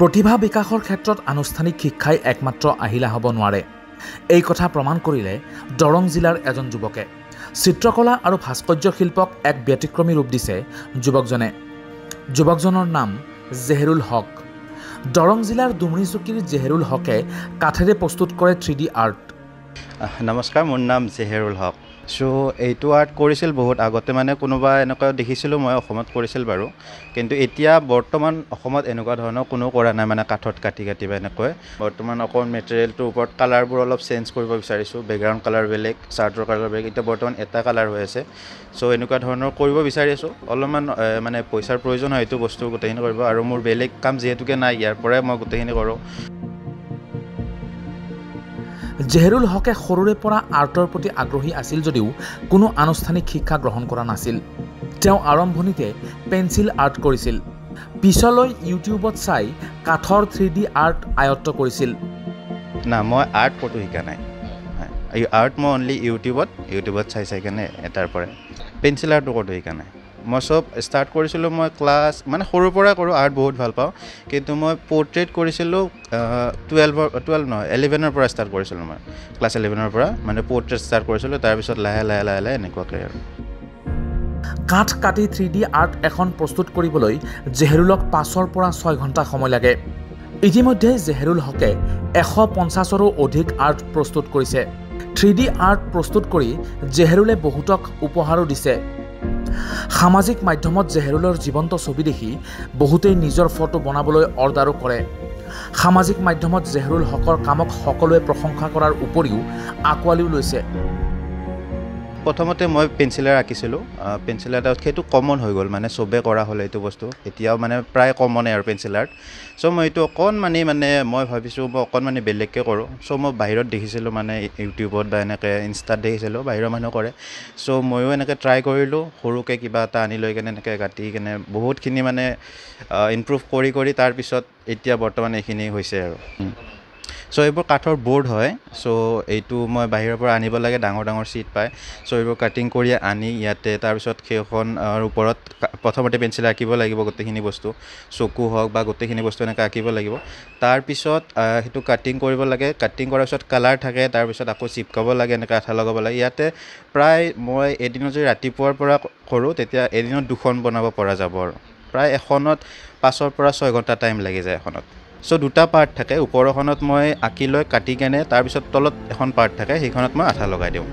প্ৰতিভা বিকাশৰ ক্ষেত্ৰত আনুষ্ঠানিক শিক্ষাই একমাত্ৰ আহিলা হ'ব নোৱাৰে। এই কথা প্ৰমাণ কৰিলে দৰং জিলাৰ এজন যুৱকে। চিত্ৰকলা আৰু ভাস্কৰ্য শিল্পক এক ব্যতিক্ৰমী ৰূপ দিছে যুৱকজনে। যুৱকজনৰ নাম জেহেৰুল হক। দৰং জিলাৰ ডুমৰিচুকীৰ জেহেৰুল হকে কাঠেৰে প্ৰস্তুত কৰে 3D আৰ্ট। নমস্কাৰ, মোৰ নাম জেহেৰুল হক। এইটো আৰ্ট কৰিছিল বহুত আগতে, মানে কোনোবা এনেকুৱা দেখিছিলোঁ মই অসমত কৰিছিল বাৰু, কিন্তু এতিয়া বৰ্তমান অসমত এনেকুৱা ধৰণৰ কোনো কৰা নাই, মানে কাঠত কাটি বা এনেকৈ। বৰ্তমান অকল মেটেৰিয়েলটোৰ ওপৰত কালাৰবোৰ অলপ চেঞ্জ কৰিব বিচাৰিছোঁ। বেকগ্ৰাউণ্ড কালাৰ বেলেগ, চাৰ্টৰ কালাৰ বেলেগ, এতিয়া বৰ্তমান এটা কালাৰ হৈ আছে। এনেকুৱা ধৰণৰ কৰিব বিচাৰি আছোঁ। অলপমান মানে পইচাৰ প্ৰয়োজন হয় এইটো বস্তু গোটেইখিনি কৰিব, আৰু মোৰ বেলেগ কাম যিহেতুকে নাই, ইয়াৰ পৰাই মই গোটেইখিনি কৰোঁ। জেহেৰুল হকে সৰুৰে পৰা আৰ্টৰ প্ৰতি আগ্ৰহী আছিল যদিও কোনো আনুষ্ঠানিক শিক্ষা গ্ৰহণ কৰা নাছিল। তেওঁ আৰম্ভণিতে পেঞ্চিল আৰ্ট কৰিছিল, পিছলৈ ইউটিউবত চাই কাঠৰ 3D আৰ্ট আয়ত্ত কৰিছিল। না, মই আৰ্ট ক'তো শিকা নাই। এই আৰ্ট মই অনলি ইউটিউবত চাই কেনে এটাৰ পৰা। পেঞ্চিল আৰ্টটো ক'তো শিকা নাই। মই চব ষ্টাৰ্ট কৰিছিলোঁ, মই ক্লাছ মানে সৰুৰ পৰাই কৰোঁ, আৰ্ট বহুত ভাল পাওঁ, কিন্তু মই পৰ্ট্ৰেইট কৰিছিলোঁ 11ৰ পৰা ষ্টাৰ্ট কৰিছিলোঁ। মই ক্লাছ 11ৰ পৰা মানে পৰ্ট্ৰেইট ষ্টাৰ্ট কৰিছিলোঁ, তাৰপিছত লাহে এনেকুৱাকৈ আৰু। কাঠ কাটি 3D আৰ্ট এখন প্ৰস্তুত কৰিবলৈ জেহেৰুলক 5ৰ পৰা 6 ঘণ্টা সময় লাগে। ইতিমধ্যে জেহেৰুল হকে 150ৰো অধিক আৰ্ট প্ৰস্তুত কৰিছে। 3D আৰ্ট প্ৰস্তুত কৰি জেহেৰুলে বহুতক উপহাৰো দিছে। সামাজিক মাধ্যমত জেহেৰুলৰ জীৱন্ত ছবি দেখি বহুতেই নিজৰ ফটো বনাবলৈ অৰ্ডাৰো কৰে। সামাজিক মাধ্যমত জেহেৰুল হকৰ কামক সকলোৱে প্ৰশংসা কৰাৰ উপৰিও আঁকোৱালিও লৈছে। প্ৰথমতে মই পেঞ্চিলেৰে আঁকিছিলোঁ। পেঞ্চিল আৰ্ট সেইটো কমন হৈ গ'ল, মানে চবেই কৰা হ'ল এইটো বস্তু। এতিয়াও মানে প্ৰায় কমনে আৰু পেঞ্চিল আৰ্ট। মই এইটো অকণমানি মানে মই ভাবিছোঁ মই অকণমানি বেলেগকৈ কৰোঁ। মই বাহিৰত দেখিছিলোঁ, মানে ইউটিউবত বা এনেকৈ ইনষ্টাত দেখিছিলোঁ বাহিৰৰ মানুহ কৰে। ময়ো এনেকৈ ট্ৰাই কৰিলোঁ, সৰুকৈ কিবা এটা আনি লৈ কেনে এনেকৈ কাটি কেনে বহুতখিনি মানে ইমপ্ৰুভ কৰি তাৰপিছত এতিয়া বৰ্তমান এইখিনি হৈছে আৰু। এইবোৰ কাঠৰ বৰ্ড হয়। এইটো মই বাহিৰৰ পৰা আনিব লাগে, ডাঙৰ চিট পায়। এইবোৰ কাটিং কৰি আনি ইয়াতে তাৰপিছত সেইখন ওপৰত প্ৰথমতে পেঞ্চিল আঁকিব লাগিব, গোটেইখিনি বস্তু চকু হওক বা গোটেইখিনি বস্তু এনেকৈ আঁকিব লাগিব। তাৰপিছত সেইটো কাটিং কৰিব লাগে। কাটিং কৰাৰ পিছত কালাৰ থাকে, তাৰপিছত আকৌ চিপকাব লাগে, এনেকৈ আঠা লগাব লাগে। ইয়াতে প্ৰায় মই এদিনত যদি ৰাতিপুৱাৰ পৰা কৰোঁ, তেতিয়া এদিনত 2খন বনাব পৰা যাব আৰু। প্ৰায় এখনত 5ৰ পৰা 6 ঘণ্টা টাইম লাগি যায় এখনত। দুটা পাৰ্ট থাকে। ওপৰখনত মই আঁকি লৈ কাটি কেনে তাৰপিছত তলত এখন পাৰ্ট থাকে, সেইখনত মই আঠা লগাই দিওঁ।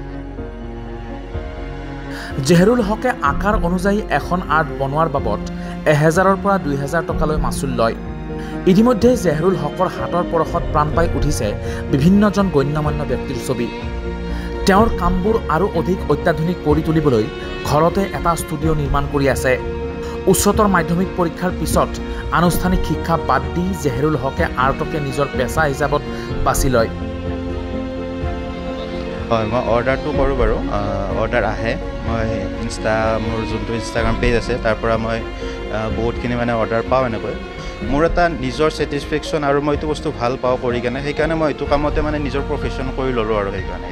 জেহেৰুল হকে আকাৰ অনুযায়ী এখন আৰ্ট বনোৱাৰ বাবদ 1000ৰ পৰা 2000 টকালৈ মাচুল লয়। ইতিমধ্যে জেহেৰুল হকৰ হাতৰ পৰশত প্ৰাণ পাই উঠিছে বিভিন্নজন গণ্যমান্য ব্যক্তিৰ ছবি। তেওঁৰ কামবোৰ আৰু অধিক অত্যাধুনিক কৰি তুলিবলৈ ঘৰতে এটা ষ্টুডিঅ' নিৰ্মাণ কৰি আছে। উচ্চতৰ মাধ্যমিক পৰীক্ষাৰ পিছত আনুষ্ঠানিক শিক্ষা বাদ দি জেহেৰুল হকে আৰ্টকে নিজৰ পেচা হিচাপত বাছি লয়। হয়, মই অৰ্ডাৰটো কৰোঁ বাৰু। অৰ্ডাৰ আহে। মই মোৰ যোনটো ইনষ্টাগ্ৰাম পেজ আছে, তাৰ পৰা মই বহুতখিনি মানে অৰ্ডাৰ পাওঁ। এনেকৈ মোৰ এটা নিজৰ ছেটিছফেকশ্যন, আৰু মই এইটো বস্তু ভাল পাওঁ কৰি কেনে, সেইকাৰণে মই এইটো কামতে মানে নিজৰ প্ৰফেশ্যন কৰি ল'লোঁ আৰু সেইকাৰণে।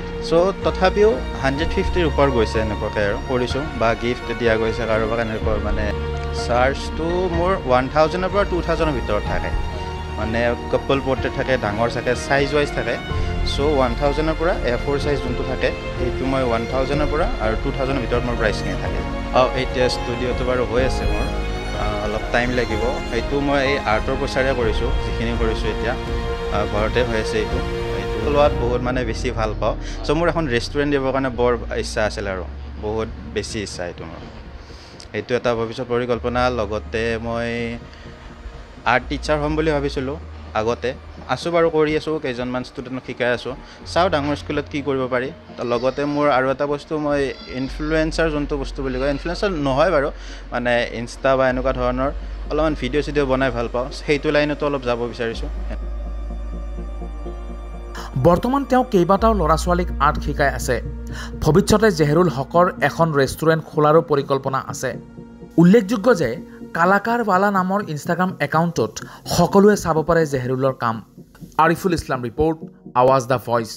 তথাপিও 150ৰ ওপৰত গৈছে এনেকুৱাকৈ আৰু কৰিছোঁ, বা গিফ্ট দিয়া গৈছে কাৰোবাক এনেকুৱা। মানে চাৰ্জটো মোৰ 1000ৰ পৰা 2000ৰ ভিতৰত থাকে। মানে কাপল পৰ্ট্ৰেইট থাকে, ডাঙৰ থাকে, চাইজ ৱাইজ থাকে। 1000ৰ পৰা A4 চাইজ যোনটো থাকে, সেইটো মই 1000ৰ পৰা আৰু 2000ৰ ভিতৰত মোৰ প্ৰাইচখিনি থাকে। এতিয়া ষ্টুডিঅ'টো বাৰু হৈ আছে মোৰ, অলপ টাইম লাগিব। সেইটো মই এই আৰ্টৰ পইচাৰে কৰিছোঁ, যিখিনি কৰিছোঁ এতিয়া ঘৰতে হৈ আছে। এইটো লোৱাত বহুত মানে বেছি ভাল পাওঁ। মোৰ এখন ৰেষ্টুৰেণ্ট দিবৰ কাৰণে বৰ ইচ্ছা আছিল, আৰু বহুত বেছি ইচ্ছা এইটো মোৰ। এইটো এটা ভৱিষ্যত পৰিকল্পনা। লগতে মই আৰ্ট টিচাৰ হ'ম বুলি ভাবিছিলোঁ আগতে। আছোঁ বাৰু, কৰি আছোঁ, কেইজনমান ষ্টুডেণ্টক শিকাই আছোঁ। চাওঁ ডাঙৰ স্কুলত কি কৰিব পাৰি। লগতে মোৰ আৰু এটা বস্তু, মই ইনফ্লুৱেঞ্চাৰ যোনটো বস্তু বুলি কয়, ইনফ্লুৱেঞ্চাৰ নহয় বাৰু, মানে ইনষ্টা বা এনেকুৱা ধৰণৰ অলপমান ভিডিঅ' বনাই ভাল পাওঁ। সেইটো লাইনতো অলপ যাব বিচাৰিছোঁ। বৰ্তমান তেওঁ কেইবাটাও ল'ৰা ছোৱালীক আৰ্ট শিকাই আছে। ভৱিষ্যতে জেহেৰুল হকৰ এখন ৰেষ্টুৰেণ্ট খোলাৰো পৰিকল্পনা আছে। উল্লেখযোগ্য যে কালাকাৰৱালা নামৰ ইনষ্টাগ্ৰাম একাউণ্টত সকলোৱে চাব পাৰে জেহেৰুলৰ কাম। আৰিফুল ইছলাম ৰিপৰ্ট, আৱাজ দ্য ভইচ।